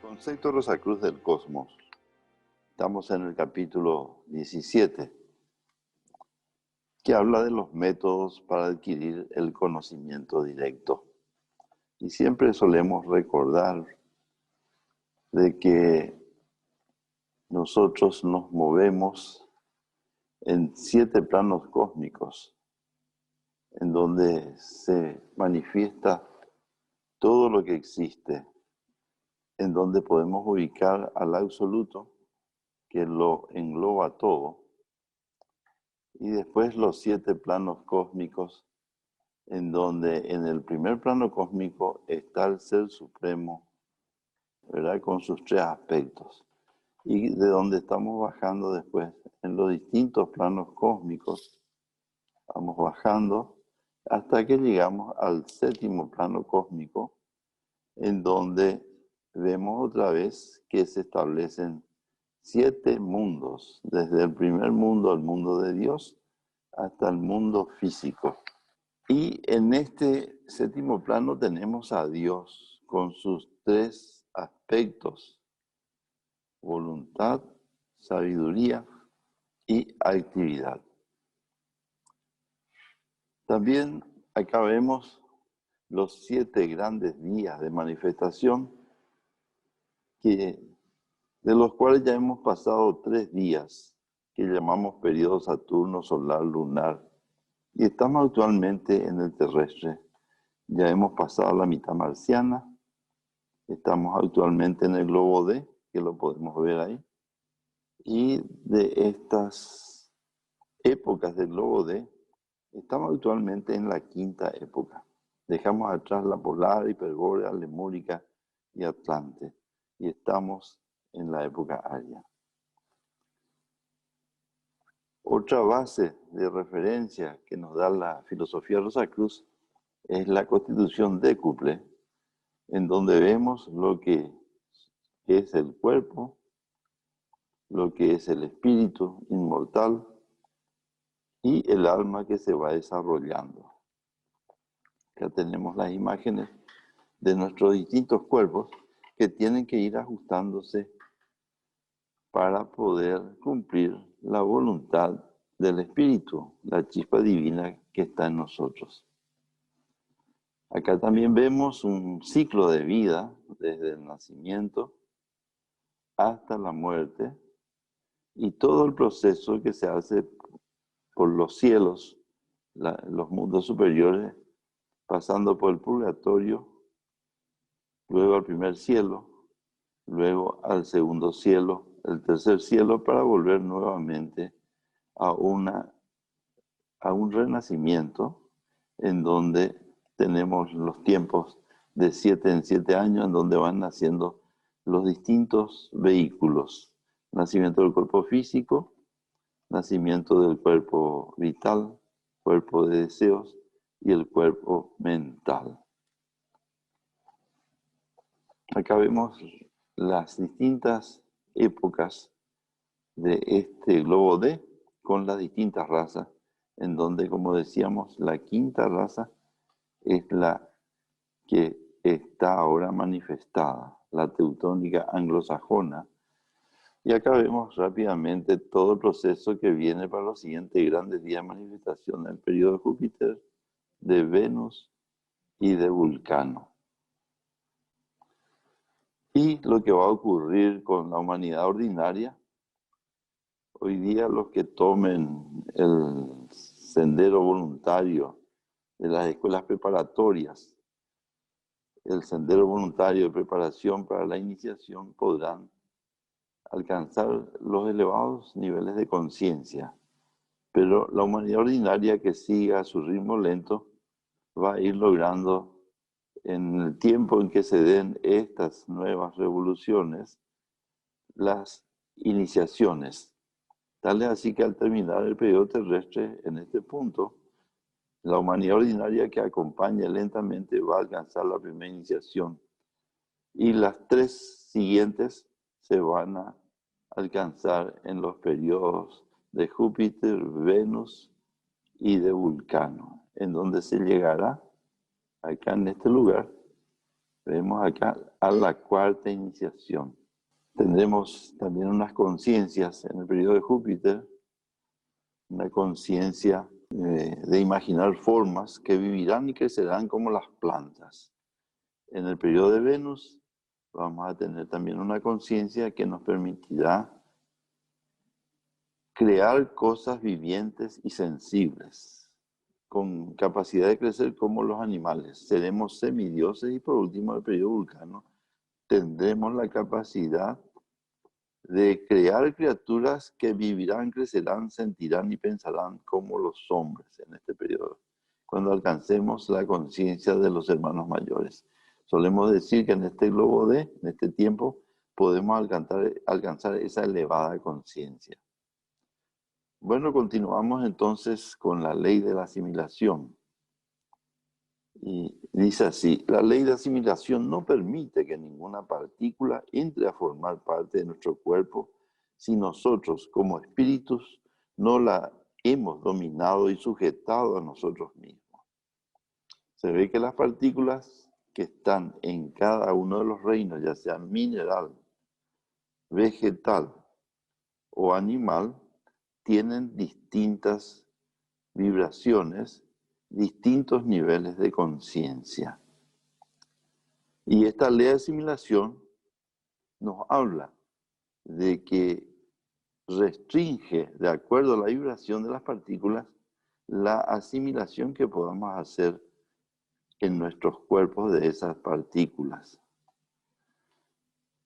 Concepto Rosacruz del Cosmos. Estamos en el capítulo 17, que habla de los métodos para adquirir el conocimiento directo. Y siempre solemos recordar de que nosotros nos movemos en 7 planos cósmicos, en donde se manifiesta todo lo que existe, en donde podemos ubicar al absoluto, que lo engloba todo, y después los 7 planos cósmicos, en donde en el primer plano cósmico está el Ser Supremo, ¿verdad? Con sus 3 aspectos, y de donde estamos bajando después en los distintos planos cósmicos, vamos bajando hasta que llegamos al 7º plano cósmico, en donde vemos otra vez que se establecen 7 mundos, desde el primer mundo, el mundo de Dios, hasta el mundo físico. Y en este 7º plano tenemos a Dios con sus 3 aspectos: voluntad, sabiduría y actividad. También acá vemos los 7 grandes días de manifestación, de los cuales ya hemos pasado 3 días, que llamamos periodo Saturno, solar, lunar, y estamos actualmente en el terrestre. Ya hemos pasado la mitad marciana, estamos actualmente en el globo D, que lo podemos ver ahí, y de estas épocas del globo D, estamos actualmente en la 5ª época. Dejamos atrás la polar, hiperbórea, lemúrica y atlante, y estamos en la época aria. Otra base de referencia que nos da la filosofía Rosacruz es la constitución décuple, en donde vemos lo que es el cuerpo, lo que es el espíritu inmortal y el alma que se va desarrollando. Acá tenemos las imágenes de nuestros distintos cuerpos que tienen que ir ajustándose para poder cumplir la voluntad del espíritu, la chispa divina que está en nosotros. Acá también vemos un ciclo de vida desde el nacimiento hasta la muerte y todo el proceso que se hace por los cielos, los mundos superiores, pasando por el purgatorio, luego al primer cielo, luego al segundo cielo, el tercer cielo, para volver nuevamente a un renacimiento, en donde tenemos los tiempos de 7 en 7 años, en donde van naciendo los distintos vehículos: nacimiento del cuerpo físico, nacimiento del cuerpo vital, cuerpo de deseos y el cuerpo mental. Acá vemos las distintas épocas de este globo D con las distintas razas, en donde, como decíamos, la 5ª raza es la que está ahora manifestada, la teutónica anglosajona. Y acá vemos rápidamente todo el proceso que viene para los siguientes grandes días de manifestación: el periodo de Júpiter, de Venus y de Vulcano. Y lo que va a ocurrir con la humanidad ordinaria. Hoy día los que tomen el sendero voluntario de las escuelas preparatorias, el sendero voluntario de preparación para la iniciación, podrán alcanzar los elevados niveles de conciencia. Pero la humanidad ordinaria que siga a su ritmo lento va a ir logrando, en el tiempo en que se den estas nuevas revoluciones, las iniciaciones. Tal es así que al terminar el periodo terrestre, en este punto, la humanidad ordinaria que acompaña lentamente va a alcanzar la primera iniciación, y las 3 siguientes se van a alcanzar en los periodos de Júpiter, Venus y de Vulcano, en donde se llegará, acá en este lugar, Vemos acá a la cuarta iniciación. Tendremos también unas conciencias en el periodo de Júpiter, una conciencia de imaginar formas que vivirán y crecerán como las plantas. En el periodo de Venus vamos a tener también una conciencia que nos permitirá crear cosas vivientes y sensibles, con capacidad de crecer como los animales. Seremos semidioses y por último, en el periodo vulcano, tendremos la capacidad de crear criaturas que vivirán, crecerán, sentirán y pensarán como los hombres en este periodo, cuando alcancemos la conciencia de los hermanos mayores. Solemos decir que en este globo D, en este tiempo, podemos alcanzar esa elevada conciencia. Bueno, continuamos entonces con la ley de la asimilación. Y dice así: la ley de asimilación no permite que ninguna partícula entre a formar parte de nuestro cuerpo si nosotros, como espíritus, no la hemos dominado y sujetado a nosotros mismos. Se ve que las partículas que están en cada uno de los reinos, ya sea mineral, vegetal o animal, tienen distintas vibraciones, distintos niveles de conciencia. Y esta ley de asimilación nos habla de que restringe, de acuerdo a la vibración de las partículas, la asimilación que podamos hacer en nuestros cuerpos de esas partículas.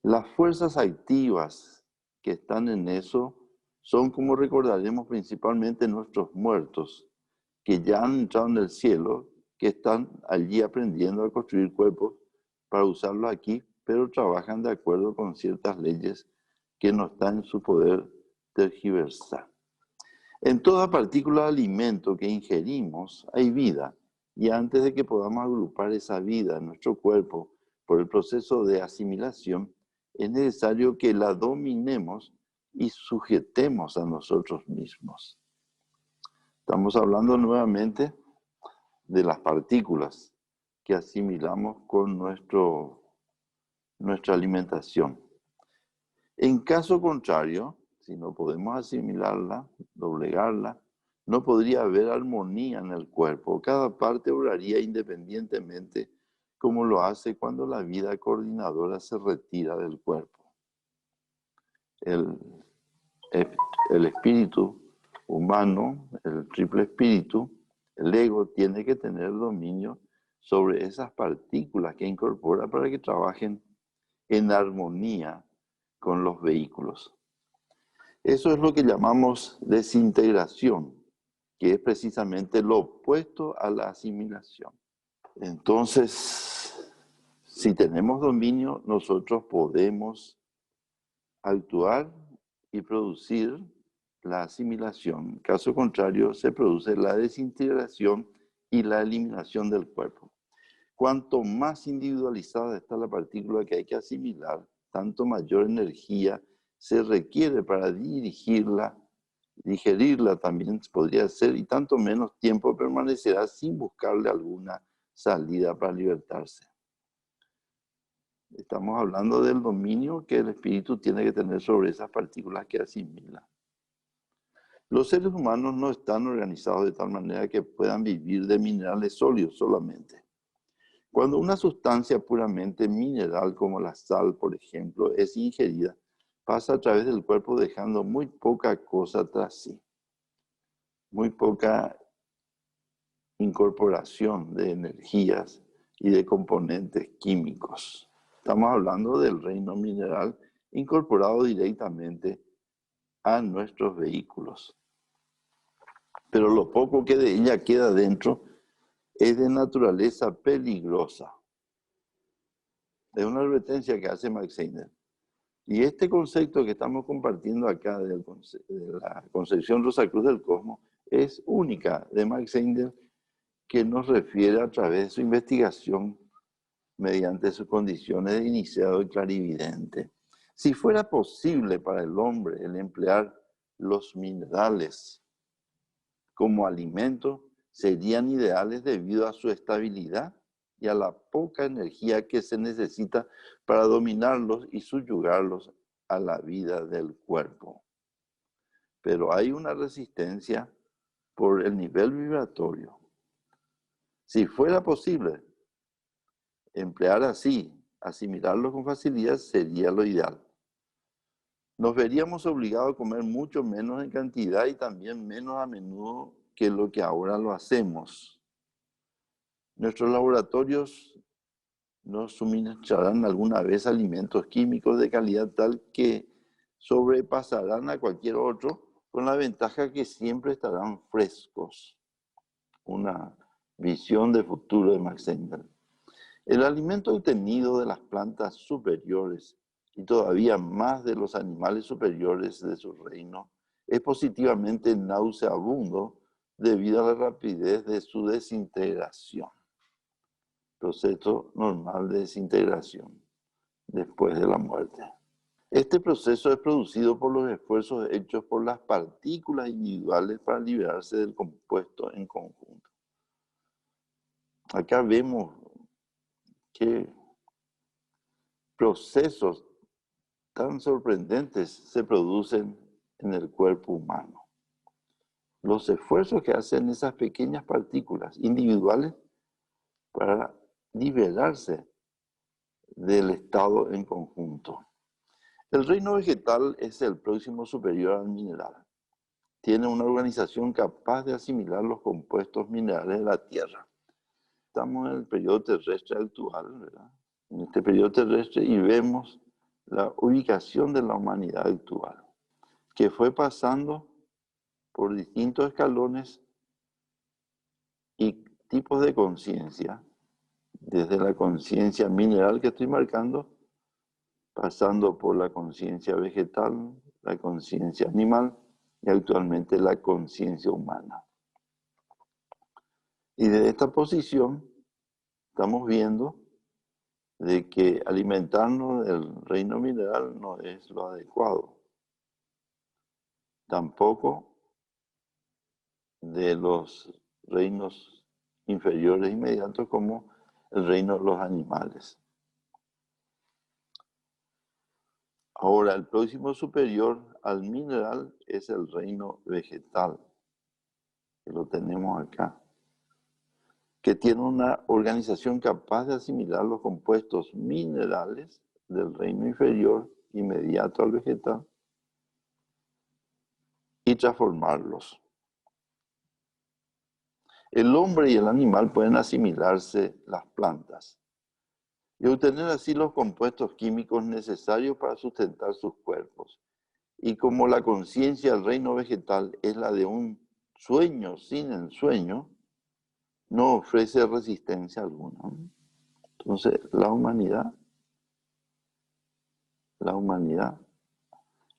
Las fuerzas activas que están en eso son, como recordaremos, principalmente nuestros muertos, que ya han entrado en el cielo, que están allí aprendiendo a construir cuerpos para usarlos aquí, pero trabajan de acuerdo con ciertas leyes que no están en su poder tergiversar. En toda partícula de alimento que ingerimos hay vida, y antes de que podamos agrupar esa vida en nuestro cuerpo por el proceso de asimilación, es necesario que la dominemos y sujetemos a nosotros mismos. Estamos hablando nuevamente de las partículas que asimilamos con nuestra alimentación. En caso contrario, si no podemos asimilarla, doblegarla, no podría haber armonía en el cuerpo. Cada parte obraría independientemente, como lo hace cuando la vida coordinadora se retira del cuerpo. El espíritu humano, el triple espíritu, el ego, tiene que tener dominio sobre esas partículas que incorpora para que trabajen en armonía con los vehículos. Eso es lo que llamamos desintegración, que es precisamente lo opuesto a la asimilación. Entonces, si tenemos dominio, nosotros podemos actuar y producir la asimilación. Caso contrario, se produce la desintegración y la eliminación del cuerpo. Cuanto más individualizada está la partícula que hay que asimilar, tanto mayor energía se requiere para digerirla también podría ser, y tanto menos tiempo permanecerá sin buscarle alguna salida para libertarse. Estamos hablando del dominio que el espíritu tiene que tener sobre esas partículas que asimila. Los seres humanos no están organizados de tal manera que puedan vivir de minerales sólidos solamente. Cuando una sustancia puramente mineral como la sal, por ejemplo, es ingerida, pasa a través del cuerpo dejando muy poca cosa tras sí, muy poca incorporación de energías y de componentes químicos. Estamos hablando del reino mineral incorporado directamente a nuestros vehículos. Pero lo poco que de ella queda dentro es de naturaleza peligrosa. Es una advertencia que hace Max Heiner. Y este concepto que estamos compartiendo acá de la concepción Rosacruz del Cosmos es única de Max Heiner, que nos refiere a través de su investigación mediante sus condiciones de iniciado y clarividente. Si fuera posible para el hombre el emplear los minerales como alimento, serían ideales debido a su estabilidad y a la poca energía que se necesita para dominarlos y subyugarlos a la vida del cuerpo. Pero hay una resistencia por el nivel vibratorio. Si fuera posible emplear así, asimilarlos con facilidad, sería lo ideal. Nos veríamos obligados a comer mucho menos en cantidad y también menos a menudo que lo que ahora lo hacemos. Nuestros laboratorios nos suministrarán alguna vez alimentos químicos de calidad tal que sobrepasarán a cualquier otro, con la ventaja que siempre estarán frescos. Una visión de futuro de Max Engel. El alimento obtenido de las plantas superiores y todavía más de los animales superiores de su reino es positivamente nauseabundo debido a la rapidez de su desintegración. Proceso normal de desintegración después de la muerte. Este proceso es producido por los esfuerzos hechos por las partículas individuales para liberarse del compuesto en conjunto. Acá vemos que procesos tan sorprendentes se producen en el cuerpo humano. Los esfuerzos que hacen esas pequeñas partículas individuales para liberarse del estado en conjunto. El reino vegetal es el próximo superior al mineral. Tiene una organización capaz de asimilar los compuestos minerales de la Tierra. Estamos en el periodo terrestre actual, ¿verdad? En este periodo terrestre, y vemos la ubicación de la humanidad actual, que fue pasando por distintos escalones y tipos de conciencia, desde la conciencia mineral que estoy marcando, pasando por la conciencia vegetal, la conciencia animal y actualmente la conciencia humana. Y de esta posición estamos viendo de que alimentarnos del reino mineral no es lo adecuado. Tampoco de los reinos inferiores inmediatos como el reino de los animales. Ahora, el próximo superior al mineral es el reino vegetal, que lo tenemos acá, que tiene una organización capaz de asimilar los compuestos minerales del reino inferior inmediato al vegetal y transformarlos. El hombre y el animal pueden asimilarse las plantas y obtener así los compuestos químicos necesarios para sustentar sus cuerpos. Y como la conciencia del reino vegetal es la de un sueño sin ensueño, no ofrece resistencia alguna. Entonces, la humanidad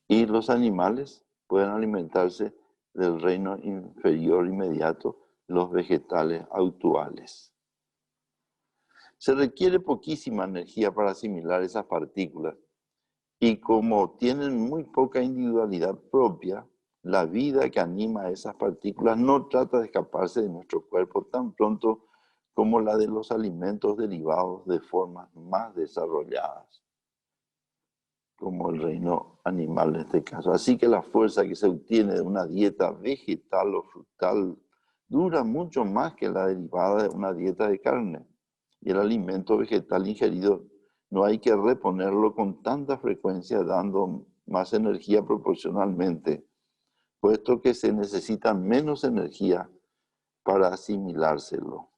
y los animales pueden alimentarse del reino inferior inmediato, los vegetales actuales. Se requiere poquísima energía para asimilar esas partículas y como tienen muy poca individualidad propia, la vida que anima a esas partículas no trata de escaparse de nuestro cuerpo tan pronto como la de los alimentos derivados de formas más desarrolladas, como el reino animal en este caso. Así que la fuerza que se obtiene de una dieta vegetal o frutal dura mucho más que la derivada de una dieta de carne. Y el alimento vegetal ingerido no hay que reponerlo con tanta frecuencia dando más energía proporcionalmente, puesto que se necesita menos energía para asimilárselo.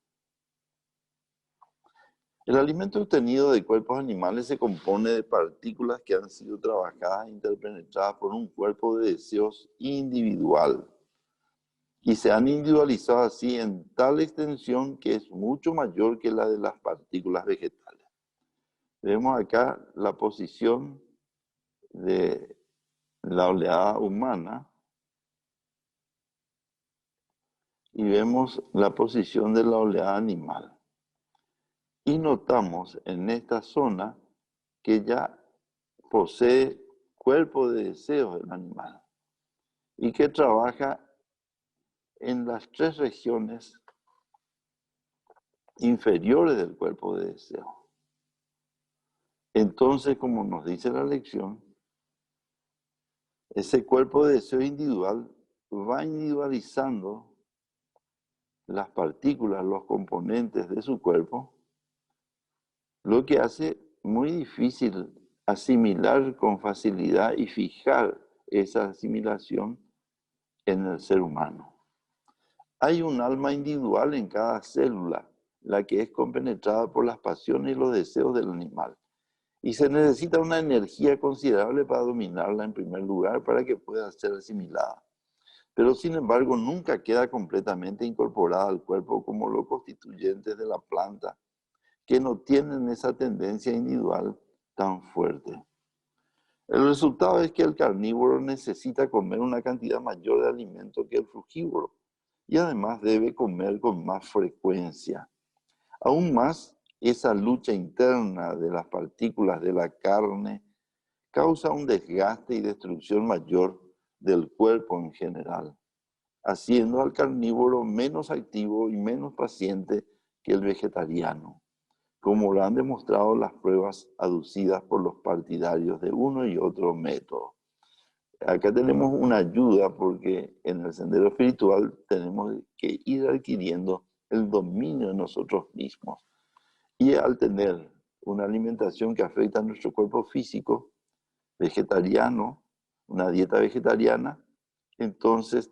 El alimento obtenido de cuerpos animales se compone de partículas que han sido trabajadas e interpenetradas por un cuerpo de deseos individual y se han individualizado así en tal extensión que es mucho mayor que la de las partículas vegetales. Vemos acá la posición de la oleada humana y vemos la posición de la oleada animal. Y notamos en esta zona que ya posee cuerpo de deseos del animal y que trabaja en las tres regiones inferiores del cuerpo de deseo. Entonces, como nos dice la lección, ese cuerpo de deseo individual va individualizando las partículas, los componentes de su cuerpo, lo que hace muy difícil asimilar con facilidad y fijar esa asimilación en el ser humano. Hay un alma individual en cada célula, la que es compenetrada por las pasiones y los deseos del animal. Y se necesita una energía considerable para dominarla en primer lugar para que pueda ser asimilada. Pero sin embargo nunca queda completamente incorporada al cuerpo como los constituyentes de la planta, que no tienen esa tendencia individual tan fuerte. El resultado es que el carnívoro necesita comer una cantidad mayor de alimento que el frugívoro y además debe comer con más frecuencia. Aún más, esa lucha interna de las partículas de la carne causa un desgaste y destrucción mayor del cuerpo en general, haciendo al carnívoro menos activo y menos paciente que el vegetariano, como lo han demostrado las pruebas aducidas por los partidarios de uno y otro método. Acá tenemos una ayuda porque en el sendero espiritual tenemos que ir adquiriendo el dominio de nosotros mismos. Y al tener una alimentación que afecta a nuestro cuerpo físico, vegetariano, una dieta vegetariana, entonces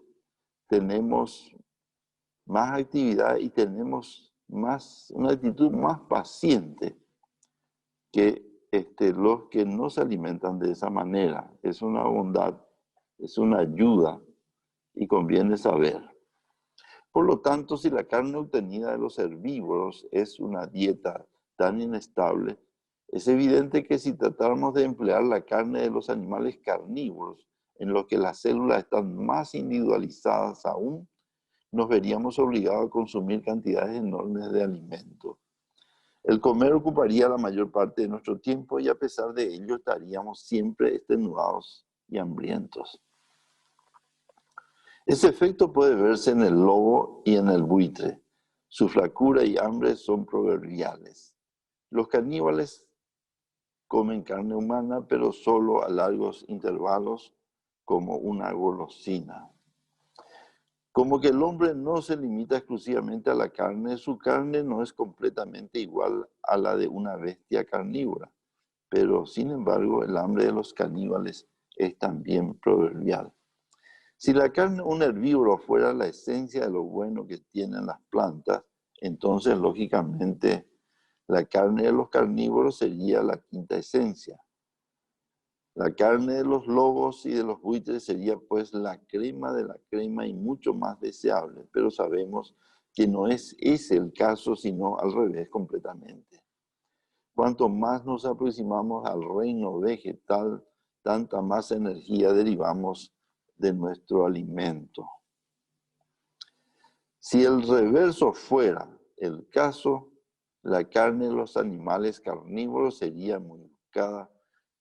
tenemos más actividad y tenemos una actitud más paciente que los que no se alimentan de esa manera. Es una bondad, es una ayuda y conviene saber. Por lo tanto, si la carne obtenida de los herbívoros es una dieta tan inestable, es evidente que si tratáramos de emplear la carne de los animales carnívoros, en los que las células están más individualizadas aún, nos veríamos obligados a consumir cantidades enormes de alimento. El comer ocuparía la mayor parte de nuestro tiempo y a pesar de ello estaríamos siempre extenuados y hambrientos. Ese efecto puede verse en el lobo y en el buitre. Su flacura y hambre son proverbiales. Los caníbales comen carne humana, pero solo a largos intervalos, como una golosina. Como que el hombre no se limita exclusivamente a la carne, su carne no es completamente igual a la de una bestia carnívora, pero sin embargo el hambre de los caníbales es también proverbial. Si la carne de un herbívoro fuera la esencia de lo bueno que tienen las plantas, entonces lógicamente la carne de los carnívoros sería la quinta esencia. La carne de los lobos y de los buitres sería pues la crema de la crema y mucho más deseable, pero sabemos que no es ese el caso, sino al revés completamente. Cuanto más nos aproximamos al reino vegetal, tanta más energía derivamos de nuestro alimento. Si el reverso fuera el caso, la carne de los animales carnívoros sería muy buscada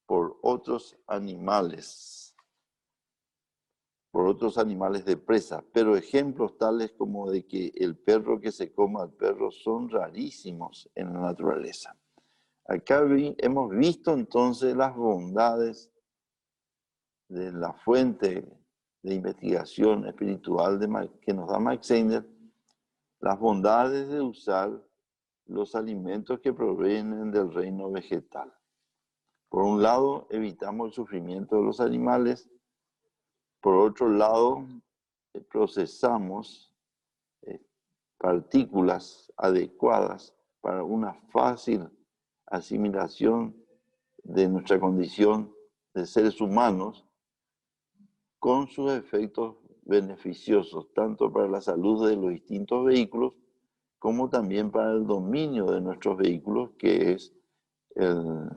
por otros animales de presa, pero ejemplos tales como de que el perro que se coma al perro son rarísimos en la naturaleza. Acá hemos visto entonces las bondades de la fuente de investigación espiritual que nos da Max Snyder, las bondades de usar los alimentos que provienen del reino vegetal. Por un lado, evitamos el sufrimiento de los animales. Por otro lado, procesamos partículas adecuadas para una fácil asimilación de nuestra condición de seres humanos, con sus efectos beneficiosos, tanto para la salud de los distintos vehículos, como también para el dominio de nuestros vehículos, que es el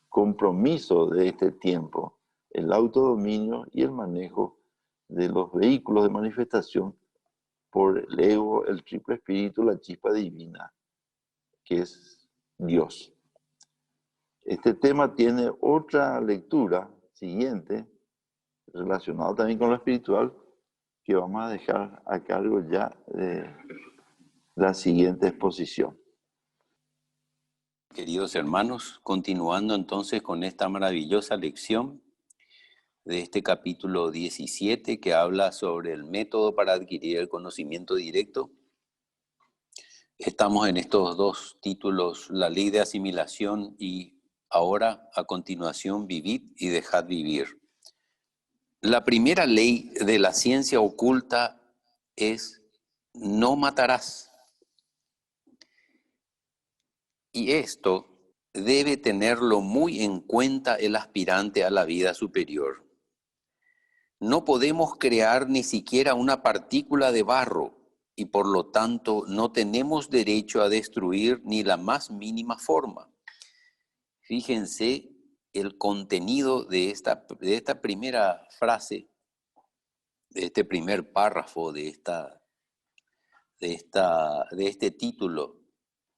compromiso de este tiempo, el autodominio y el manejo de los vehículos de manifestación por el ego, el triple espíritu, la chispa divina, que es Dios. Este tema tiene otra lectura siguiente, relacionado también con lo espiritual, que vamos a dejar a cargo ya de la siguiente exposición. Queridos hermanos, continuando entonces con esta maravillosa lección de este capítulo 17 que habla sobre el método para adquirir el conocimiento directo. Estamos en estos dos títulos, la ley de asimilación y ahora a continuación vivid y dejad vivir. La primera ley de la ciencia oculta es no matarás. Y esto debe tenerlo muy en cuenta el aspirante a la vida superior. No podemos crear ni siquiera una partícula de barro y por lo tanto no tenemos derecho a destruir ni la más mínima forma. Fíjense el contenido de esta primera frase, de este primer párrafo de este título,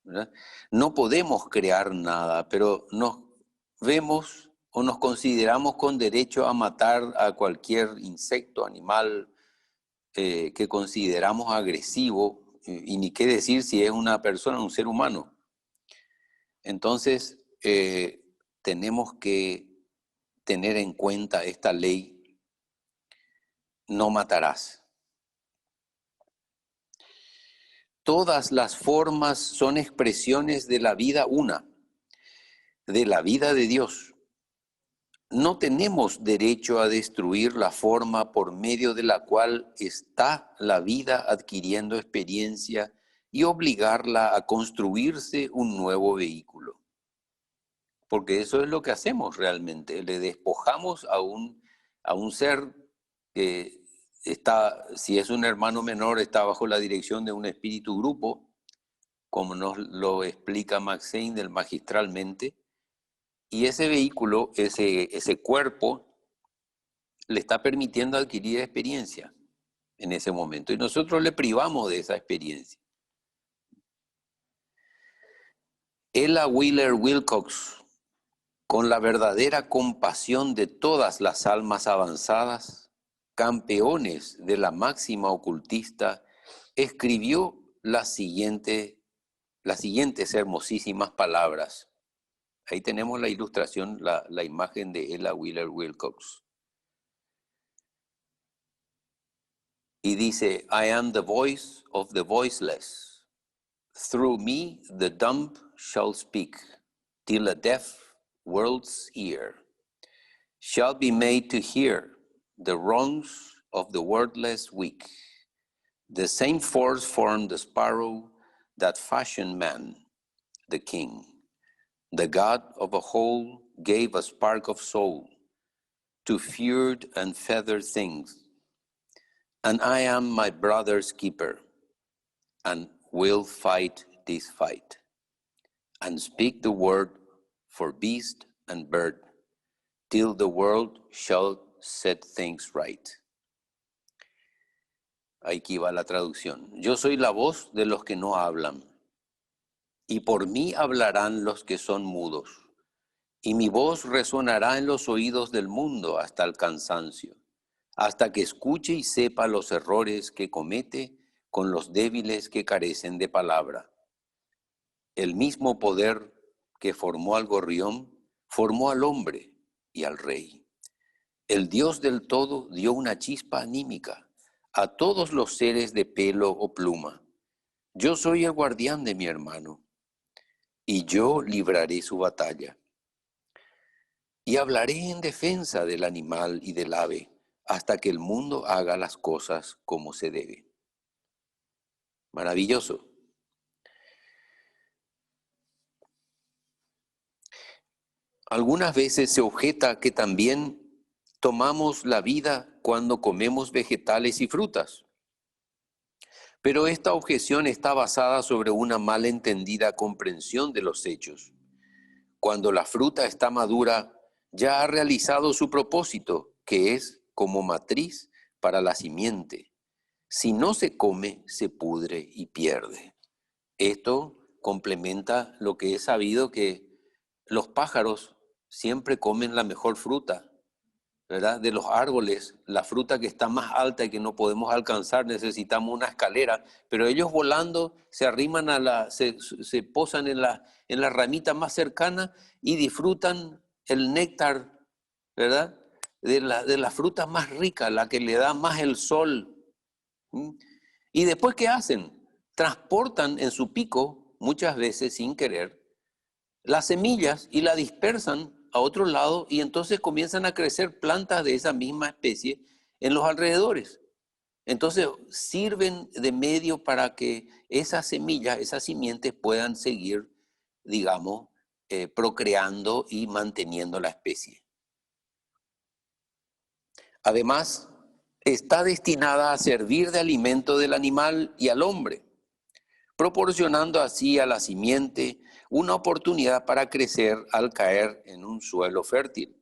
¿verdad? No podemos crear nada, pero nos vemos o nos consideramos con derecho a matar a cualquier insecto, animal que consideramos agresivo, y ni qué decir si es una persona, un ser humano. Entonces, tenemos que tener en cuenta esta ley, no matarás. Todas las formas son expresiones de la vida una, de la vida de Dios. No tenemos derecho a destruir la forma por medio de la cual está la vida adquiriendo experiencia y obligarla a construirse un nuevo vehículo. Porque eso es lo que hacemos realmente. Le despojamos a un ser que está, si es un hermano menor, está bajo la dirección de un espíritu grupo, como nos lo explica Max Heindel magistralmente, y ese vehículo, ese cuerpo, le está permitiendo adquirir experiencia en ese momento, y nosotros le privamos de esa experiencia. Ella Wheeler Wilcox, con la verdadera compasión de todas las almas avanzadas, campeones de la máxima ocultista, escribió las siguientes hermosísimas palabras. Ahí tenemos la ilustración, la imagen de Ella Wheeler Wilcox. Y dice, I am the voice of the voiceless. Through me the dumb shall speak, till a deaf world's ear shall be made to hear the wrongs of the wordless weak. The same force formed the sparrow that fashioned man, the king. The God of a whole gave a spark of soul to feared and feathered things. And I am my brother's keeper, and will fight this fight, and speak the word for beast and bird, till the world shall set things right. Aquí va la traducción. Yo soy la voz de los que no hablan, y por mí hablarán los que son mudos, y mi voz resonará en los oídos del mundo hasta el cansancio, hasta que escuche y sepa los errores que comete con los débiles que carecen de palabra. El mismo poder que formó al gorrión, formó al hombre y al rey. El Dios del todo dio una chispa anímica a todos los seres de pelo o pluma. Yo soy el guardián de mi hermano, y yo libraré su batalla. Y hablaré en defensa del animal y del ave, hasta que el mundo haga las cosas como se debe. Maravilloso. Algunas veces se objeta que también tomamos la vida cuando comemos vegetales y frutas. Pero esta objeción está basada sobre una malentendida comprensión de los hechos. Cuando la fruta está madura, ya ha realizado su propósito, que es como matriz para la simiente. Si no se come, se pudre y pierde. Esto complementa lo que es sabido, que los pájaros siempre comen la mejor fruta ¿verdad? De los árboles, la fruta que está más alta y que no podemos alcanzar, necesitamos una escalera, pero ellos volando se arriman se posan en la ramita más cercana y disfrutan el néctar, ¿verdad? De la fruta más rica, la que le da más el sol. ¿Mm? Y después, ¿qué hacen? Transportan en su pico, muchas veces sin querer, las semillas y la dispersan a otro lado y entonces comienzan a crecer plantas de esa misma especie en los alrededores. Entonces sirven de medio para que esas semillas, esas simientes puedan seguir, digamos, procreando y manteniendo la especie. Además, está destinada a servir de alimento del animal y al hombre, proporcionando así a la simiente una oportunidad para crecer al caer en un suelo fértil.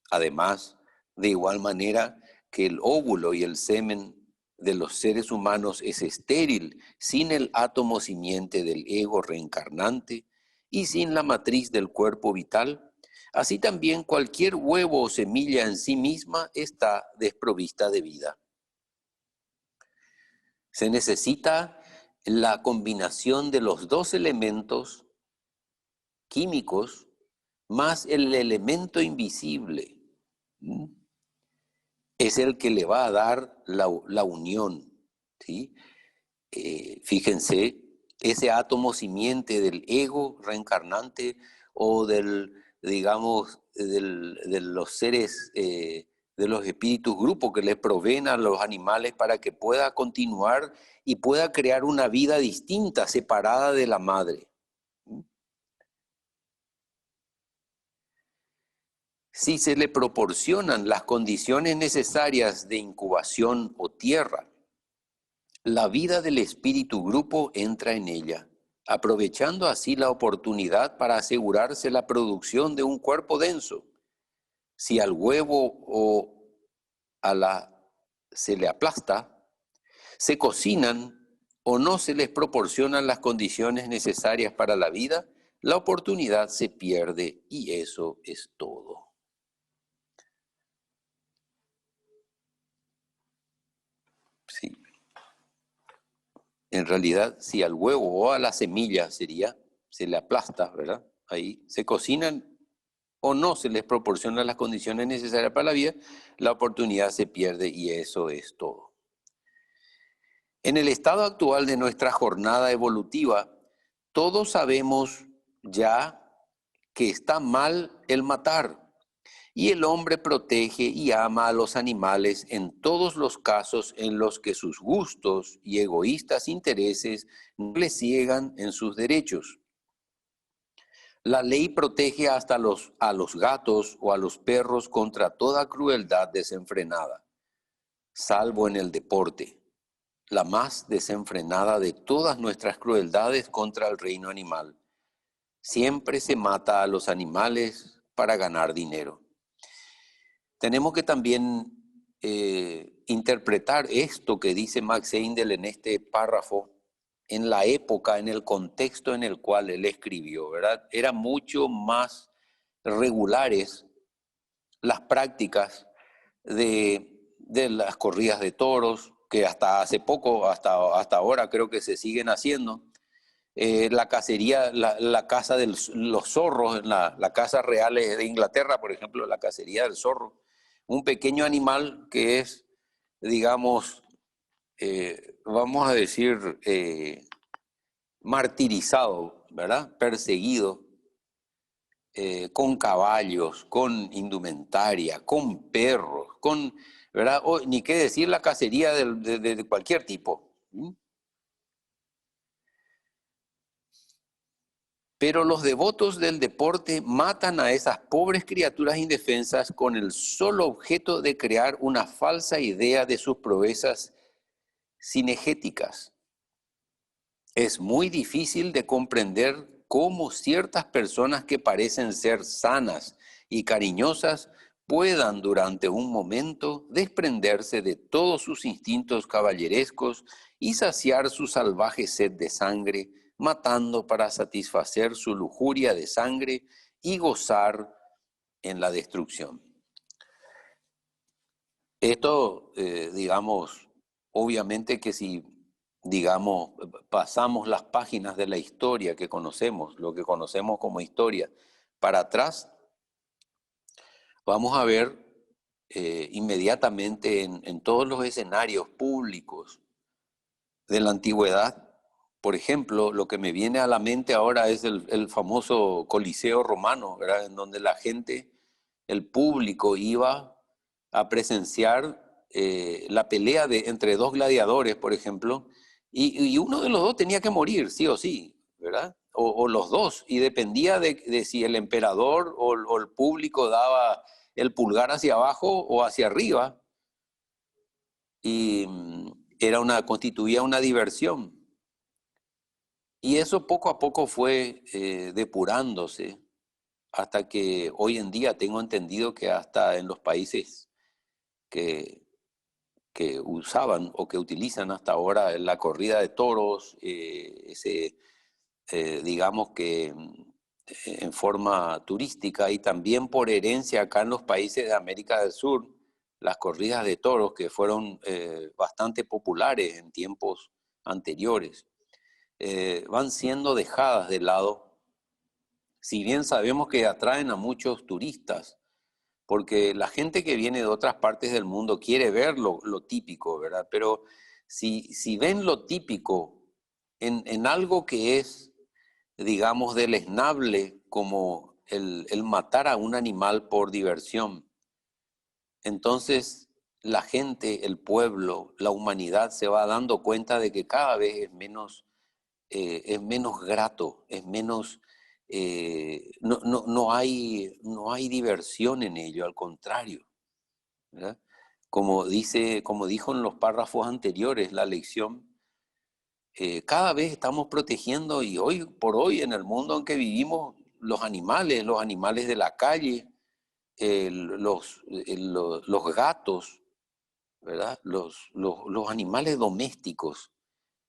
Además, de igual manera que el óvulo y el semen de los seres humanos es estéril sin el átomo simiente del ego reencarnante y sin la matriz del cuerpo vital, así también cualquier huevo o semilla en sí misma está desprovista de vida. Se necesita la combinación de los dos elementos químicos más el elemento invisible. Es el que le va a dar la unión, ¿sí? Fíjense, ese átomo simiente del ego reencarnante o digamos, de los seres, de los espíritus grupos que les proveen a los animales para que pueda continuar y pueda crear una vida distinta, separada de la madre. Si se le proporcionan las condiciones necesarias de incubación o tierra, la vida del espíritu grupo entra en ella, aprovechando así la oportunidad para asegurarse la producción de un cuerpo denso. Si al huevo o se le aplasta, se cocinan o no se les proporcionan las condiciones necesarias para la vida, la oportunidad se pierde y eso es todo. Sí. En realidad, si al huevo o a la semilla se le aplasta, ¿verdad? Ahí se cocinan o no se les proporcionan las condiciones necesarias para la vida, la oportunidad se pierde y eso es todo. En el estado actual de nuestra jornada evolutiva, todos sabemos ya que está mal el matar. Y el hombre protege y ama a los animales en todos los casos en los que sus gustos y egoístas intereses no le ciegan en sus derechos. La ley protege hasta a los gatos o a los perros contra toda crueldad desenfrenada, salvo en el deporte, la más desenfrenada de todas nuestras crueldades contra el reino animal. Siempre se mata a los animales para ganar dinero. Tenemos que también interpretar esto que dice Max Heindel en este párrafo en la época, en el contexto en el cual él escribió, ¿verdad? Eran mucho más regulares las prácticas de las corridas de toros, que hasta hace poco, hasta ahora creo que se siguen haciendo. La cacería, la caza de los zorros, la caza real de Inglaterra, por ejemplo, la cacería del zorro. Un pequeño animal que es, digamos, vamos a decir, martirizado, ¿verdad? Perseguido, con caballos, con indumentaria, con perros, ¿verdad? Ni qué decir la cacería de cualquier tipo. Pero los devotos del deporte matan a esas pobres criaturas indefensas con el solo objeto de crear una falsa idea de sus proezas cinegéticas. Es muy difícil de comprender cómo ciertas personas que parecen ser sanas y cariñosas puedan durante un momento desprenderse de todos sus instintos caballerescos y saciar su salvaje sed de sangre, matando para satisfacer su lujuria de sangre y gozar en la destrucción. Esto, digamos, obviamente que si, digamos, pasamos las páginas de la historia que conocemos, lo que conocemos como historia, para atrás, vamos a ver inmediatamente en todos los escenarios públicos de la antigüedad. Por ejemplo, lo que me viene a la mente ahora es el famoso Coliseo romano, ¿verdad? En donde la gente, el público iba a presenciar la pelea entre dos gladiadores, por ejemplo, y uno de los dos tenía que morir, sí o sí, ¿verdad? O los dos, y dependía de si el emperador o el público daba el pulgar hacia abajo o hacia arriba, y constituía una diversión. Y eso poco a poco fue depurándose hasta que hoy en día tengo entendido que hasta en los países que, que usaban o que utilizan hasta ahora la corrida de toros, digamos que en forma turística y también por herencia acá en los países de América del Sur, las corridas de toros que fueron bastante populares en tiempos anteriores, van siendo dejadas de lado, si bien sabemos que atraen a muchos turistas, porque la gente que viene de otras partes del mundo quiere ver lo típico, ¿verdad? Pero si ven lo típico en algo que es, digamos, deleznable, como el matar a un animal por diversión, entonces la gente, el pueblo, la humanidad se va dando cuenta de que cada vez es menos grato, es menos, no hay diversión en ello, al contrario, ¿verdad? Como dijo en los párrafos anteriores la lección, cada vez estamos protegiendo y hoy por hoy en el mundo en que vivimos, los animales de la calle, los gatos, ¿verdad? Los animales domésticos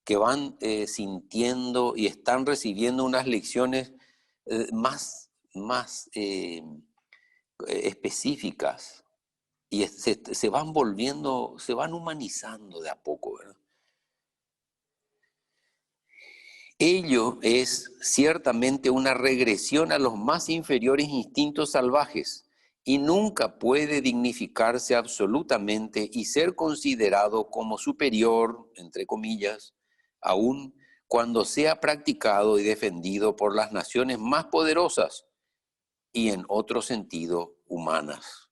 que van sintiendo y están recibiendo unas lecciones más específicas y se van volviendo, se van humanizando de a poco, ¿verdad? Ello es ciertamente una regresión a los más inferiores instintos salvajes y nunca puede dignificarse absolutamente y ser considerado como superior, entre comillas, aun cuando sea practicado y defendido por las naciones más poderosas y en otro sentido humanas.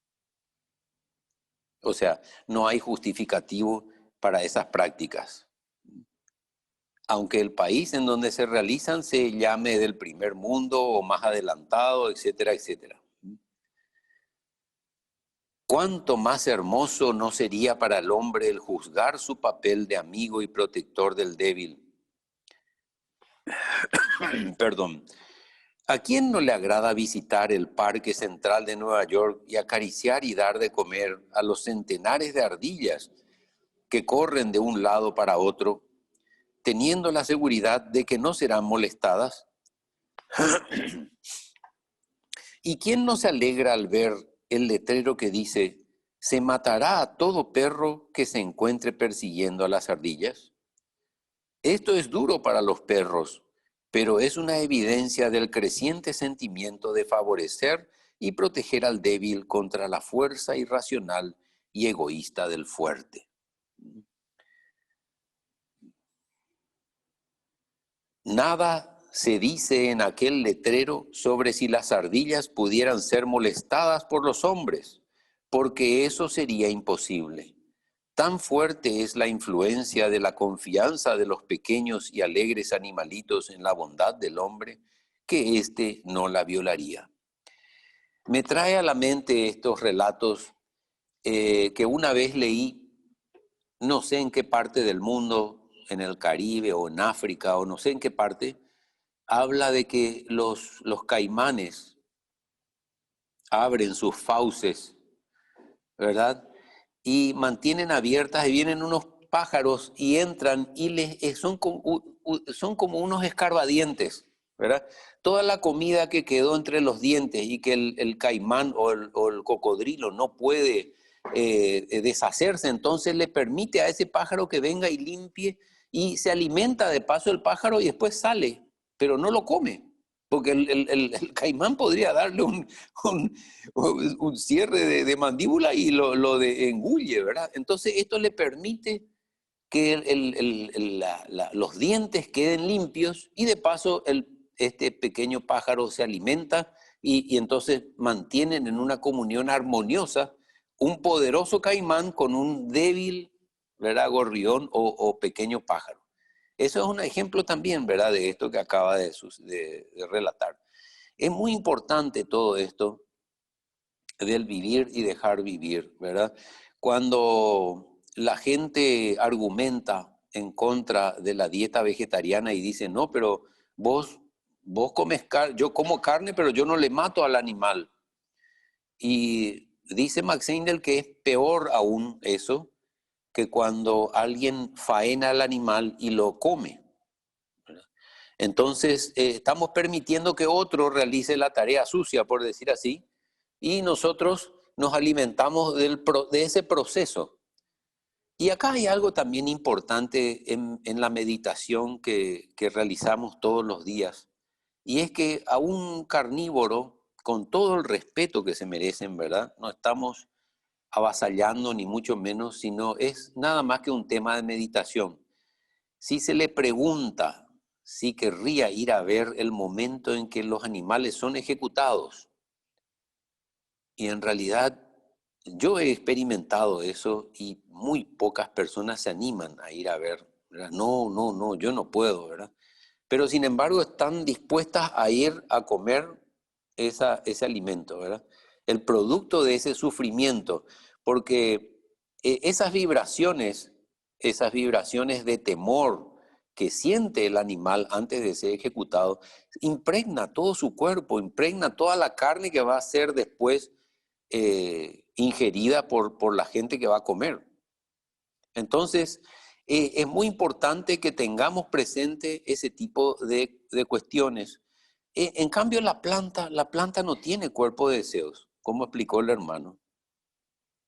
O sea, no hay justificativo para esas prácticas, aunque el país en donde se realizan se llame del primer mundo o más adelantado, etcétera, etcétera. ¿Cuánto más hermoso no sería para el hombre el juzgar su papel de amigo y protector del débil? Perdón. ¿A quién no le agrada visitar el Parque Central de Nueva York y acariciar y dar de comer a los centenares de ardillas que corren de un lado para otro, teniendo la seguridad de que no serán molestadas? ¿Y quién no se alegra al ver el letrero que dice, se matará a todo perro que se encuentre persiguiendo a las ardillas? Esto es duro para los perros, pero es una evidencia del creciente sentimiento de favorecer y proteger al débil contra la fuerza irracional y egoísta del fuerte. Nada se dice en aquel letrero sobre si las ardillas pudieran ser molestadas por los hombres, porque eso sería imposible. Tan fuerte es la influencia de la confianza de los pequeños y alegres animalitos en la bondad del hombre, que éste no la violaría. Me trae a la mente estos relatos que una vez leí, no sé en qué parte del mundo, en el Caribe o en África o no sé en qué parte, habla de que los caimanes abren sus fauces, ¿verdad? Y mantienen abiertas y vienen unos pájaros y entran y son como unos escarbadientes, ¿verdad? Toda la comida que quedó entre los dientes y que el caimán o el cocodrilo no puede deshacerse, entonces le permite a ese pájaro que venga y limpie y se alimenta de paso el pájaro y después sale, pero no lo come. Porque el caimán podría darle un cierre de mandíbula y lo engulle, ¿verdad? Entonces esto le permite que los dientes queden limpios y de paso este pequeño pájaro se alimenta y entonces mantienen en una comunión armoniosa un poderoso caimán con un débil, ¿verdad?, gorrión o pequeño pájaro. Eso es un ejemplo también, ¿verdad?, de esto que acaba de relatar. Es muy importante todo esto del vivir y dejar vivir, ¿verdad? Cuando la gente argumenta en contra de la dieta vegetariana y dice, no, pero vos comes carne, yo como carne, pero yo no le mato al animal. Y dice Max Heindel que es peor aún eso, que cuando alguien faena al animal y lo come. Entonces, estamos permitiendo que otro realice la tarea sucia, por decir así, y nosotros nos alimentamos de ese proceso. Y acá hay algo también importante en la meditación que realizamos todos los días, y es que a un carnívoro, con todo el respeto que se merecen, ¿verdad? No estamos avasallando ni mucho menos, sino es nada más que un tema de meditación. Si se le pregunta si querría ir a ver el momento en que los animales son ejecutados, y en realidad yo he experimentado eso y muy pocas personas se animan a ir a ver, ¿verdad? No, yo no puedo, ¿verdad? Pero sin embargo están dispuestas a ir a comer ese alimento, ¿verdad? El producto de ese sufrimiento, porque esas vibraciones de temor que siente el animal antes de ser ejecutado, impregna todo su cuerpo, impregna toda la carne que va a ser después ingerida por la gente que va a comer. Entonces, es muy importante que tengamos presente ese tipo de cuestiones. En cambio, la planta no tiene cuerpo de deseos, como explicó el hermano.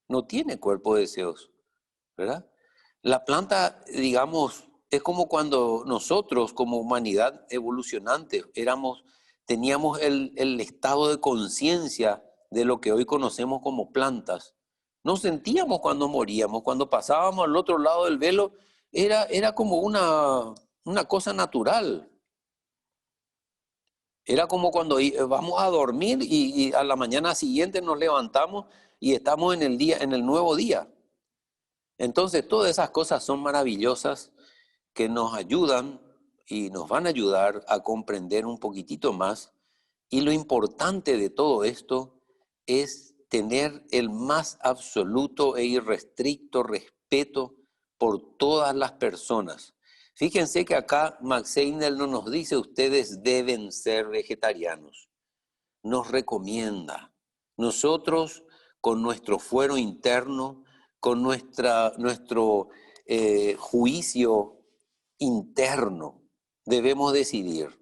No tiene cuerpo de deseos, ¿verdad? La planta, digamos, es como cuando nosotros como humanidad evolucionante teníamos el estado de conciencia de lo que hoy conocemos como plantas. Nos sentíamos cuando moríamos, cuando pasábamos al otro lado del velo, era como una cosa natural. Era como cuando vamos a dormir y a la mañana siguiente nos levantamos y estamos en el nuevo día. Entonces, todas esas cosas son maravillosas que nos ayudan y nos van a ayudar a comprender un poquitito más. Y lo importante de todo esto es tener el más absoluto e irrestricto respeto por todas las personas. Fíjense que acá Max Heindel no nos dice ustedes deben ser vegetarianos. Nos recomienda. Nosotros, con nuestro fuero interno, con nuestro juicio interno, debemos decidir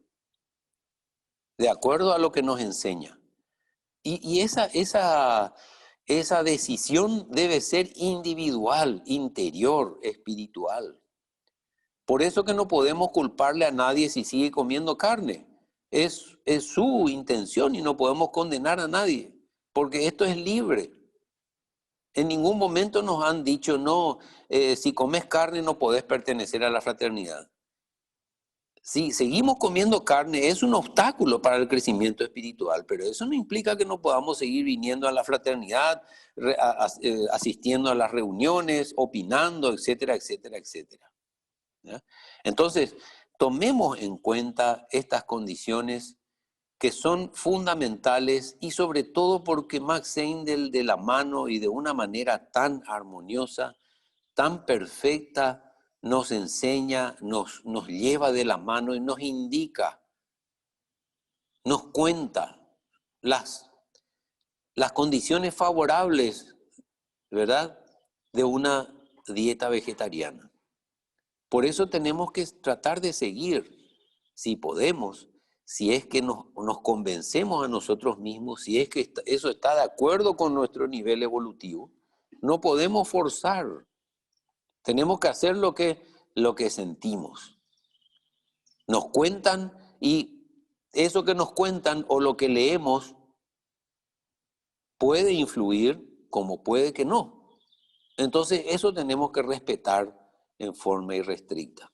de acuerdo a lo que nos enseña. Y esa decisión debe ser individual, interior, espiritual. Por eso que no podemos culparle a nadie si sigue comiendo carne. Es su intención y no podemos condenar a nadie, porque esto es libre. En ningún momento nos han dicho, no, si comes carne no podés pertenecer a la fraternidad. Si seguimos comiendo carne es un obstáculo para el crecimiento espiritual, pero eso no implica que no podamos seguir viniendo a la fraternidad, asistiendo a las reuniones, opinando, etcétera, etcétera, etcétera. ¿Ya? Entonces, tomemos en cuenta estas condiciones que son fundamentales y sobre todo porque Max Heindel de la mano y de una manera tan armoniosa, tan perfecta, nos enseña, nos lleva de la mano y nos indica, nos cuenta las condiciones favorables, ¿verdad?, de una dieta vegetariana. Por eso tenemos que tratar de seguir, si podemos, si es que nos convencemos a nosotros mismos, si es que eso está de acuerdo con nuestro nivel evolutivo, No podemos forzar. Tenemos que hacer lo que sentimos. Nos cuentan y eso que nos cuentan o lo que leemos puede influir como puede que no. Entonces eso tenemos que respetar en forma irrestricta.